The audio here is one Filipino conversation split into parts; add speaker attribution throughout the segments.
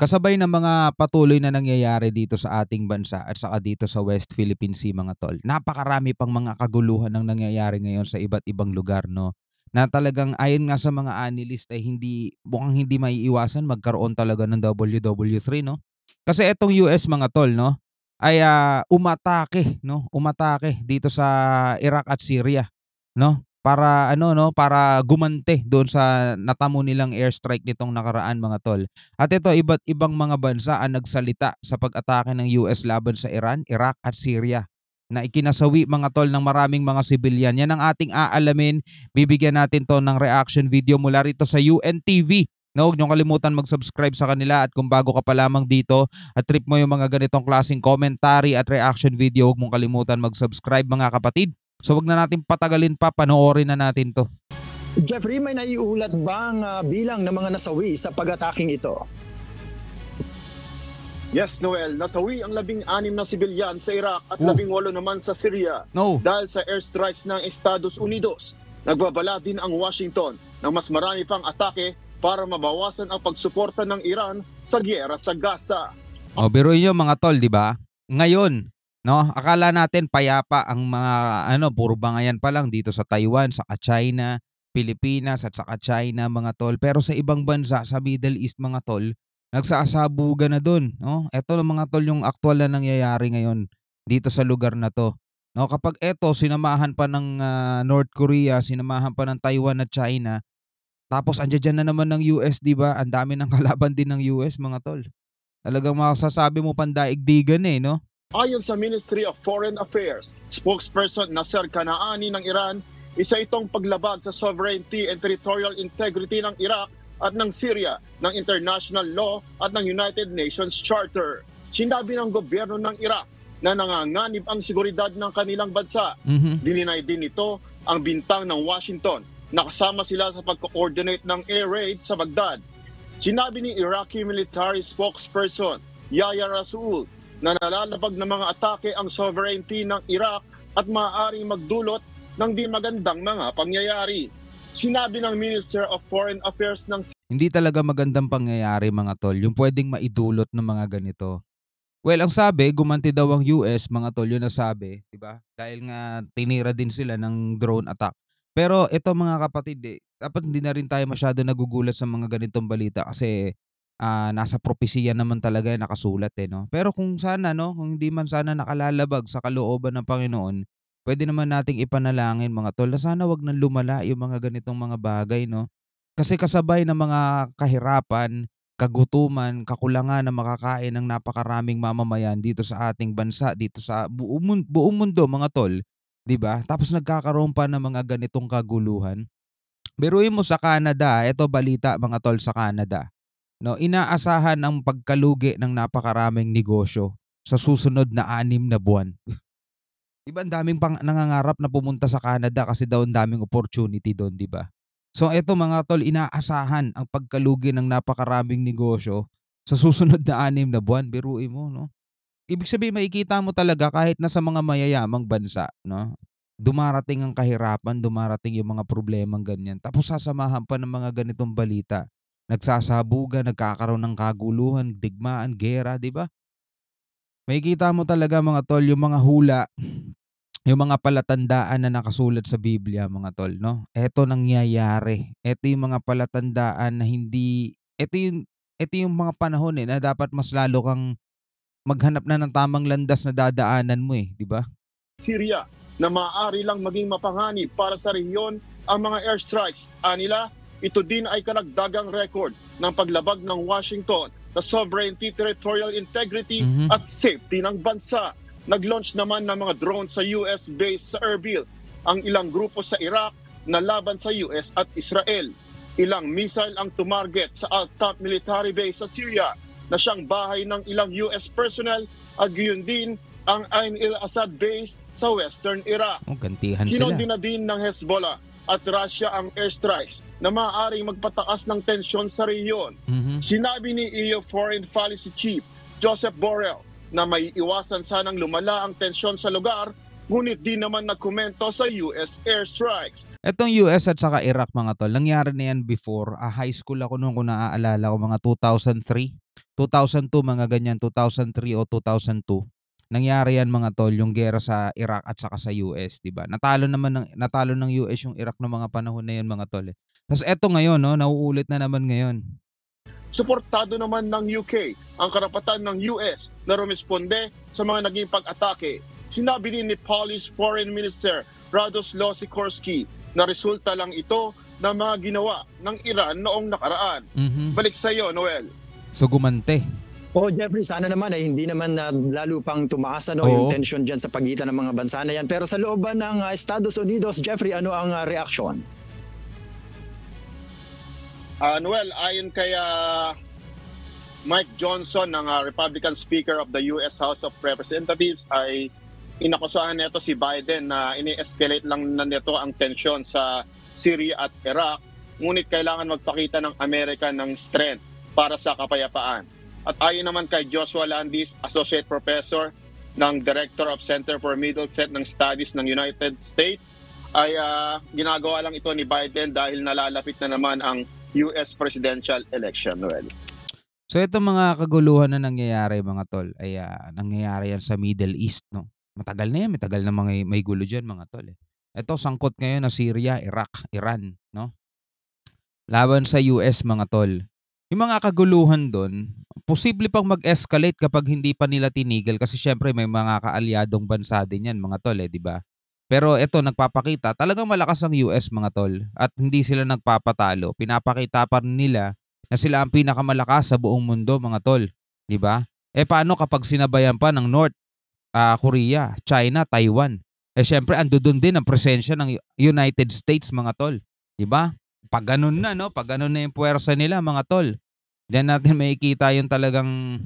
Speaker 1: Kasabay ng mga patuloy na nangyayari dito sa ating bansa at saka dito sa West Philippine Sea mga tol, napakarami pang mga kaguluhan ang nangyayari ngayon sa iba't ibang lugar 'no, na talagang ayon nga sa mga analyst ay mukhang hindi maiiwasan magkaroon talaga ng WW3 'no. Kasi itong US mga tol 'no, ay, umatake dito sa Iraq at Syria 'no. Para ano 'no, para gumante doon sa natamo nilang airstrike nitong nakaraan mga tol. At ito iba't ibang mga bansa ang nagsalita sa pag-atake ng US laban sa Iran, Iraq at Syria na ikinasawi mga tol ng maraming mga sibilyan. Yan ang ating aalamin. Bibigyan natin 'to ng reaction video mula rito sa UNTV. No, huwag niyong kalimutan mag-subscribe sa kanila at kung bago ka pa lamang dito at trip mo yung mga ganitong klaseng commentary at reaction video, huwag mong kalimutan mag-subscribe mga kapatid. So wag na natin patagalin pa, panoorin na natin 'to.
Speaker 2: Jeffrey, may naiulat bang bilang ng mga nasawi sa pag-ataking ito?
Speaker 3: Yes, Noel. Nasawi ang 16 na sibilyan sa Iraq at 18 naman sa Syria dahil sa airstrikes ng Estados Unidos. Nagbabala din ang Washington ng mas marami pang atake para mabawasan ang pagsuporta ng Iran sa giyera sa Gaza.
Speaker 1: Biruin niyo mga tol, di ba? Ngayon, no, akala natin payapa ang mga puro bangayan pa lang dito sa Taiwan, saka China, Pilipinas at saka China mga tol. Pero sa ibang bansa sa Middle East mga tol, nagsasabugan na doon, no? Ito mga tol yung aktual na nangyayari ngayon dito sa lugar na 'to. No, kapag eto sinamahan pa ng North Korea, sinamahan pa ng Taiwan at China, tapos andiyan na naman ng US, 'di ba? Ang dami ng kalaban din ng US mga tol. Talagang masasabi mo pandaigdigan no?
Speaker 3: Ayon sa Ministry of Foreign Affairs, spokesperson Nasser Kanaani ng Iran, isa itong paglabag sa sovereignty and territorial integrity ng Iraq at ng Syria, ng international law at ng United Nations Charter. Sinabi ng gobyerno ng Iraq na nanganganib ang seguridad ng kanilang bansa. Dininay din ito ang bintang ng Washington na kasama sila sa pagko-coordinate ng air raid sa Baghdad. Sinabi ni Iraqi military spokesperson Yahya Rasool na nalalabag ng mga atake ang sovereignty ng Iraq at maaaring magdulot ng di magandang mga pangyayari. Sinabi ng Minister of Foreign Affairs ng
Speaker 1: hindi talaga magandang pangyayari mga tol, yung pwedeng maidulot ng mga ganito. Well, ang sabi, gumanti daw ang US, mga tol, yun nasabi, di ba? Dahil nga tinira din sila ng drone attack. Pero ito mga kapatid, dapat hindi na rin tayo masyado nagugulat sa mga ganitong balita kasi nasa propesiya naman talaga nakasulat no. Pero kung sana kung hindi man sana nakalalabag sa kalooban ng Panginoon, pwede naman nating ipanalangin mga tol na sana wag nang lumala yung mga ganitong mga bagay no. Kasi kasabay ng mga kahirapan, kagutuman, kakulangan na makakain ng napakaraming mamamayan dito sa ating bansa, dito sa buong mundo mga tol, 'di ba? Tapos nagkakaroon pa ng mga ganitong kaguluhan. Biruin mo sa Canada, ito balita mga tol sa Canada. No, inaasahan ang pagkalugi ng napakaraming negosyo sa susunod na 6 na buwan. Diba ang daming nangangarap na pumunta sa Canada kasi daw ang daming opportunity doon, di ba? So eto mga tol, inaasahan ang pagkalugi ng napakaraming negosyo sa susunod na 6 na buwan. Biruin mo, no? Ibig sabihin makikita mo talaga kahit na sa mga mayayamang bansa, no? Dumarating ang kahirapan, dumarating yung mga problemang ganyan. Tapos sasamahan pa ng mga ganitong balita. Nagsasabugan, nagkakaroon ng kaguluhan, digmaan, gera, di ba? Makikita mo talaga mga tol yung mga hula, yung mga palatandaan na nakasulat sa Biblia mga tol, no? Ito nangyayari. Ito yung mga palatandaan na hindi ito yung mga panahon na dapat mas lalo kang maghanap na ng tamang landas na dadaanan mo di ba?
Speaker 3: Syria na maaari lang maging mapanganib para sa rehiyon ang mga airstrikes. Anila, ito din ay karagdagang record ng paglabag ng Washington sa sovereignty, territorial integrity at safety ng bansa. Nag-launch naman ng mga drones sa US base sa Erbil ang ilang grupo sa Iraq na laban sa US at Israel. Ilang missile ang tumarget sa Al-Top military base sa Syria na siyang bahay ng ilang US personnel at gayon din ang Ain el-Assad base sa western Iraq.
Speaker 1: Gantihan sila.
Speaker 3: Kinondina din ng Hezbollah at Russia ang airstrikes na maaaring magpataas ng tensyon sa rehiyon. Sinabi ni EU Foreign Policy Chief Joseph Borrell na may iwasan sanang lumala ang tensyon sa lugar, ngunit di naman nagkomento sa US airstrikes.
Speaker 1: Etong US at saka Iraq mga tol, nangyari na yan before. High school ako noon kung naaalala ko, mga 2003. 2002 mga ganyan, 2003 o 2002. Nangyari yan mga tol, yung giyera sa Iraq at saka sa US, 'di ba? Natalo ng US yung Iraq ng mga panahon na yun mga tol. Tas eto ngayon no, nauulit na naman ngayon.
Speaker 3: Suportado naman ng UK ang karapatan ng US na rumisponde sa mga naging pag-atake. Sinabi din ni Polish Foreign Minister Radoslaw Sikorski na resulta lang ito ng mga ginawa ng Iran noong nakaraan. Balik sa iyo, Noel.
Speaker 1: So gumante.
Speaker 2: Jeffrey, sana naman ay hindi naman lalo pang tumaas yung tension dyan sa pagitan ng mga bansa na yan. Pero sa loob ba ng Estados Unidos, Jeffrey, ano ang reaksyon?
Speaker 3: Noel, ayon kay Mike Johnson, ng Republican Speaker of the U.S. House of Representatives, ay inakusahan nito si Biden na ini-escalate lang na nito ang tensyon sa Syria at Iraq, ngunit kailangan magpakita ng Amerika ng strength para sa kapayapaan. At ayon naman kay Joshua Landis, Associate Professor ng Director of Center for Middlesex ng Studies ng United States, ay ginagawa lang ito ni Biden dahil nalalapit na naman ang US presidential election, Noel.
Speaker 1: So itong mga kaguluhan na nangyayari mga tol ay nangyayari yan sa Middle East, no? Matagal na yan, matagal na may gulo dyan mga tol. Ito sangkot ngayon na Syria, Iraq, Iran, no? Laban sa US mga tol. Yung mga kaguluhan doon, posible pang mag-escalate kapag hindi pa nila tinigil kasi syempre may mga kaalyadong bansa din yan mga tol, di ba? Pero ito nagpapakita, talagang malakas ang US mga tol at hindi sila nagpapatalo. Pinapakita pa rin nila na sila ang pinakamalakas sa buong mundo mga tol, 'di ba? Paano kapag sinabayan pa ng North Korea, China, Taiwan? Syempre andoon din ang presensya ng United States mga tol, 'di ba? Pag ganun na no, pag ganun na yung puwersa nila mga tol. Diyan natin makikita yung talagang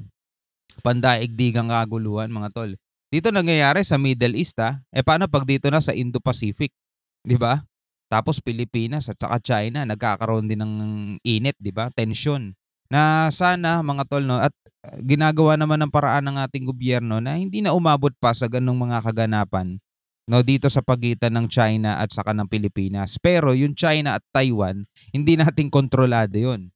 Speaker 1: pandaigdigang kaguluhan mga tol. Dito nangyayari sa Middle East paano pag dito na sa Indo-Pacific, 'di ba? Tapos Pilipinas at saka China nagkakaroon din ng init, 'di ba? Tension. Na sana mga tol no at ginagawa naman ng paraan ng ating gobyerno na hindi na umabot pa sa ganung mga kaganapan no dito sa pagitan ng China at saka ng Pilipinas. Pero yung China at Taiwan, hindi natin kontrolado 'yon.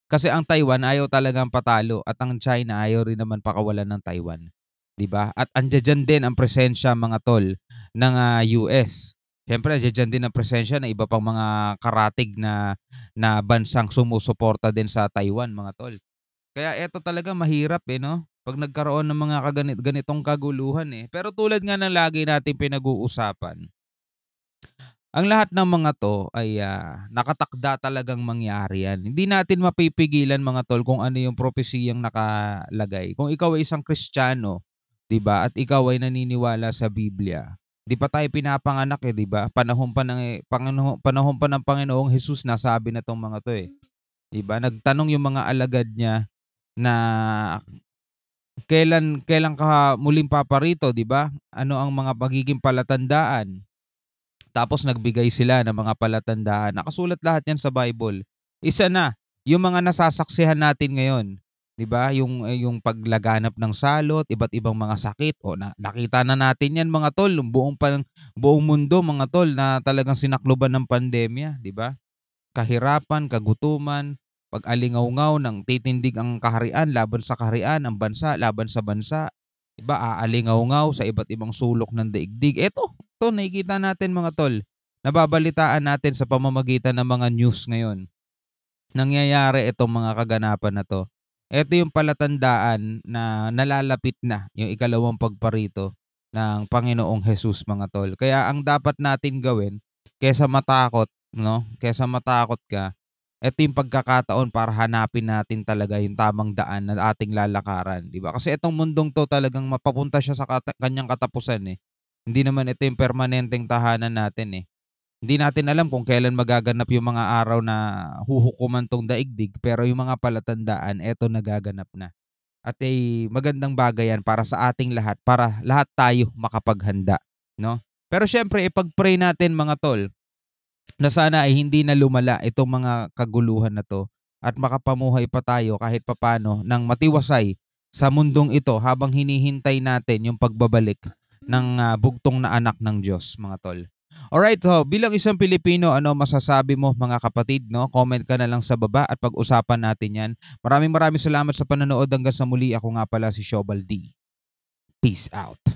Speaker 1: Kasi ang Taiwan ayaw talagang patalo at ang China ayaw rin naman pakawalan ng Taiwan. 'Di ba? At andiyan din ang presensya mga tol ng US. Siyempre andiyan din ang presensya ng iba pang mga karatig na bansang sumusuporta din sa Taiwan mga tol. Kaya eto talaga mahirap no? Pag nagkaroon ng mga ganitong kaguluhan Pero tulad nga ng lagi nating pinag-uusapan, ang lahat ng mga to ay nakatakda talagang mangyari yan. Hindi natin mapipigilan mga tol kung ano yung propesiyang nakalagay. Kung ikaw ay isang Kristiyano, 'di ba? At ikaw ay naniniwala sa Biblia. 'Di pa tayo pinapanganak 'di ba? Panahon pa ng Panginoong Hesus nasabi na tong mga to 'Di ba? Nagtanong yung mga alagad niya na kailan ka muling paparito, 'di ba? Ano ang mga pagiging palatandaan? Tapos nagbigay sila ng mga palatandaan. Nakasulat lahat 'yan sa Bible. Isa na yung mga nasasaksihan natin ngayon. 'Di ba? Yung paglaganap ng salot, iba't ibang mga sakit nakita na natin 'yan mga tol, buong mundo mga tol na talagang sinakluban ng pandemya, 'di ba? Kahirapan, kagutuman, pag-alingaw-ngaw ng titindig ang kaharian laban sa kaharian, ang bansa laban sa bansa. 'Di ba? Aalingaw-ngaw sa iba't ibang sulok ng daigdig. Ito nakikita natin mga tol. Nababalitaan natin sa pamamagitan ng mga news ngayon. Nangyayari itong mga kaganapan na to. Ito yung palatandaan na nalalapit na yung ikalawang pagparito ng Panginoong Hesus mga tol. Kaya ang dapat natin gawin kaysa matakot, no? Kaysa matakot ka, ito yung pagkakataon para hanapin natin talaga yung tamang daan na ating lalakaran, di ba? Kasi itong mundong to talagang mapapunta siya sa kanyang katapusan Hindi naman ito yung permanenteng tahanan natin Hindi natin alam kung kailan magaganap yung mga araw na huhukuman tong daigdig, pero yung mga palatandaan, eto nagaganap na. At magandang bagay yan para sa ating lahat, para lahat tayo makapaghanda, no? Pero syempre, ipag-pray natin mga tol, na sana ay hindi na lumala itong mga kaguluhan na to at makapamuhay pa tayo kahit papano ng matiwasay sa mundong ito habang hinihintay natin yung pagbabalik ng bugtong na anak ng Diyos mga tol. Alright, bilang isang Pilipino, ano masasabi mo mga kapatid, no? Comment ka na lang sa baba at pag-usapan natin 'yan. Maraming salamat sa panonood. Hanggang sa muli, ako nga pala si Shobal D. Peace out.